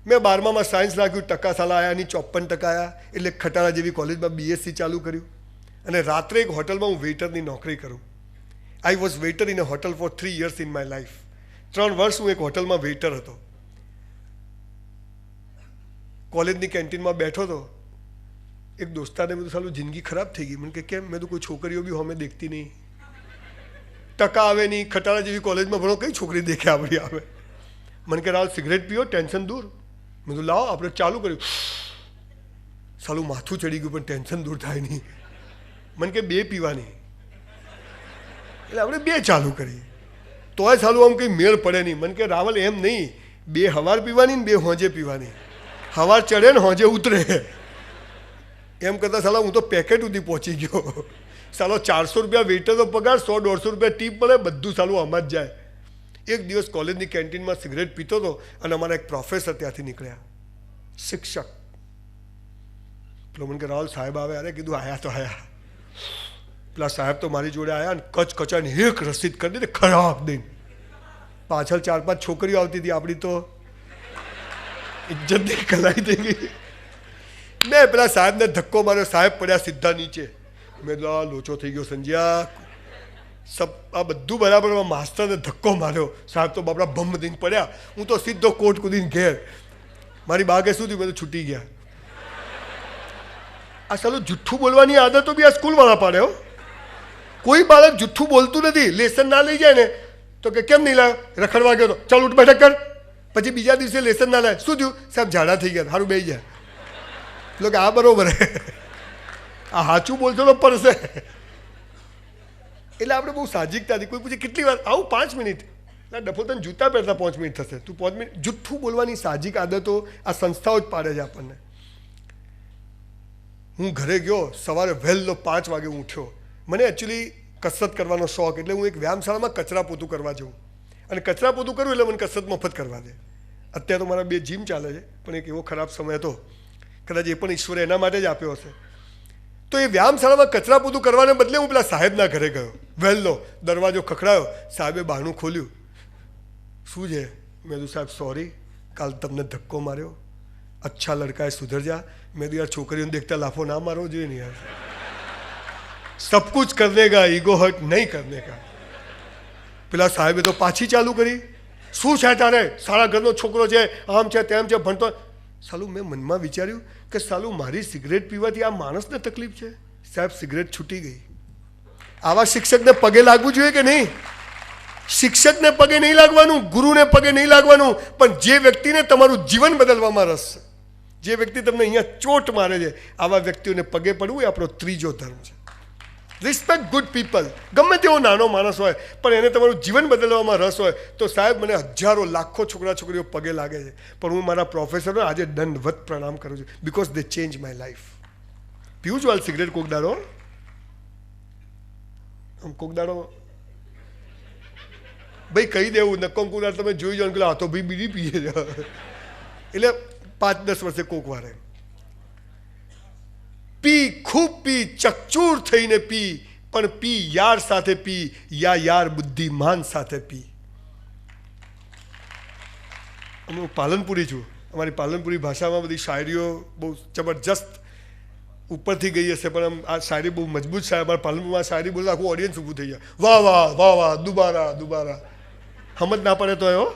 મેં 12માં સાયન્સ રાખ્યું, ટકા સાલા આવ્યા નહીં, 54% આવ્યા. એટલે ખટારા જેવી કોલેજમાં BSc ચાલુ કર્યું અને રાત્રે એક હોટલમાં હું વેઇટરની નોકરી કરું. I was waiter in a hotel for 3 years in my life. 3 વર્ષ હું એક હોટલમાં વેઇટર હતો. કોલેજની કેન્ટીનમાં બેઠો હતો. એક દોસ્તાને મેં તો સાલું જિંદગી ખરાબ થઈ ગઈ. મને કે કેમ? મેં તો કોઈ છોકરીઓ બી હમે દેખતી નહીં, ટકા આવે નહીં, ખટારા જેવી કોલેજમાં ભણો, કઈ છોકરી દેખે આપણી આવે. મને કે રાવ સિગરેટ પીઓ, ટેન્શન દૂર. મેં તો લાવો આપણે ચાલુ કર્યું. સાલું માથું ચડી ગયું પણ ટેન્શન દૂર થાય નહીં. મને કે 2 પીવાની, એટલે આપણે 2 ચાલુ કરી. તોય સાલું આમ કંઈ મેળ પડે નહીં. મને કે રાવલ એમ નહીં, 2 હવાર પીવાની ને 2 હોજે પીવાની. હવાર ચડે ને હોજે ઉતરે. એમ કરતાં સાલા હું તો પેકેટ સુધી પહોંચી ગયો. સાલો 400 રૂપિયા વેઇટરનો પગાર, 100-150 રૂપિયા ટીપ મળે, બધું સાલું આમાં જ જાય. એક દિવસ કોલેજની કેન્ટીનમાં સિગરેટ પીતો હતો અને અમારા એક પ્રોફેસર ત્યાંથી નીકળ્યા, શિક્ષક. પેલો મને કે રાહુલ સાહેબ આવે. અરે કીધું આયા તો આયા. પેલા સાહેબ તો મારી જોડે આવ્યા ને કચકચાને એક રસીદ કરી દીધી ખરાબ દઈને. પાછળ 4-5 છોકરીઓ આવતી હતી, આપણી તો ઇજ્જતની કલાઈ થઈ ગઈ. મેં પેલા સાહેબને ધક્કો માર્યો, સાહેબ પડ્યા સીધા નીચે. મેં તો લોચો થઈ ગયો સંજ્યા. આ બધું બરાબર. માસ્ટરને ધક્કો માર્યો, સાહેબ તો બાપડા ભમ દઈને પડ્યા. હું તો સીધો કોટ કૂદીને ઘેર. મારી બાગે શું થયું? મેં તો છૂટી ગયા. આ સાલું જુઠ્ઠું બોલવાની આદતો બી આ સ્કૂલવાળા પાડે હો. કોઈ બાળક જુઠ્ઠું બોલતું નથી. લેસન ના લઈ જાય ને તો કે કેમ નહીં લાવ્યો? રખડવા ગયો તો, ચાલ ઉઠ બેઠક કર. પછી બીજા દિવસે લેસન ના લાવે. શું થયું? સાહેબ ઝાડા થઈ ગયા. સારું બેસી જાય. એટલે કે આ બરોબર હે, આ સાચું બોલશો તો પડશે. એટલે આપણે બહુ સાહજિકતાથી કોઈ પૂછે કેટલી વાર આવું? 5 મિનિટ. ના ડફો તને જૂતા પહેરતા 5 મિનિટ થશે, તું 5 મિનિટ. જુઠ્ઠું બોલવાની સાહજિક આદતો આ સંસ્થાઓ જ પાડે છે આપણને. હું ઘરે ગયો, સવારે વહેલો 5 વાગે હું ઉઠ્યો. મને એકચ્યુઅલી કસરત કરવાનો શોખ, એટલે હું એક વ્યાયામશાળામાં કચરા પોતું કરવા જાઉં. અને કચરા પોતું કરું એટલે મને કસરત મફત કરવા દે. અત્યારે તો મારા 2 જીમ ચાલે છે, પણ એક એવો ખરાબ સમય હતો, કદાચ એ પણ ઈશ્વરે એના માટે જ આપ્યો હશે. તો એ વ્યાયામશાળામાં કચરા પોતું કરવાને બદલે હું પેલા સાહેબના ઘરે ગયો વહેલો. દરવાજો ખખડાયો, સાહેબે બહાનું ખોલ્યું. શું છે? મેં કીધું સાહેબ સોરી, કાલ તમને ધક્કો માર્યો, અચ્છા લડકા સુધર જા. મેં કીધું યાર છોકરીઓને દેખતા લાફો ના મારવો જોઈએ ને યાર. સબ કુછ કરને કા, ઈગો હર્ટ નહીં કરને કા. પેલા સાહેબે તો પાછી ચાલુ કરી. શું છે તારે? સારા ઘરનો છોકરો છે, આમ છે તેમ છે, ભણતો. સાલું મેં મનમાં વિચાર્યું કે સાલું મારી સિગરેટ પીવાથી આ માણસને તકલીફ છે. સાહેબ સિગરેટ છૂટી ગઈ. આવા શિક્ષકને પગે લાગવું જોઈએ કે નહીં? શિક્ષકને પગે નહીં લાગવાનું, ગુરુને પગે નહીં લાગવાનું, પણ જે વ્યક્તિને તમારું જીવન બદલવામાં રસ છે, જે વ્યક્તિ તમને અહીંયા ચોટ મારે છે, આવા વ્યક્તિઓને પગે પડવું એ આપણો 3જો ધર્મ છે. Respect good people. ગમે તેવો નાનો માણસ હોય પણ એને તમારું જીવન બદલવામાં રસ હોય તો સાહેબ મને હજારો લાખો છોકરા છોકરીઓ પગે લાગે છે, પણ હું મારા પ્રોફેસરને આજે દંડવત પ્રણામ કરું છું, because they change my life. પીવું છું હાલ સિગરેટ કોક દાડો, આમ કોક દાડો ભાઈ કહી દેવું, નક્કો કોક દાડો તમે જોઈ જાઓ કે આ તો ભાઈ બીડી પીએ છે, એટલે 5-10 વર્ષે કોક વારે પી, ખૂબ પી, ચકચૂર થઈને પી, પણ પી યાર સાથે પી, યાર બુદ્ધિમાન સાથે પી. હું પાલનપુરી છું. અમારી પાલનપુરી ભાષામાં બધી શાયરીઓ બહુ જબરજસ્ત ઉપરથી ગઈ હશે, પણ આમ આ શાયરી બહુ મજબૂત છે. અમારા પાલનપુરમાં શાયરી બોલે આખું ઓડિયન્સ ઊભું થઈ જાય, વાહ વાહ વાહ વાહ, દુબારા દુબારા. સમજ ના પડે તો એવો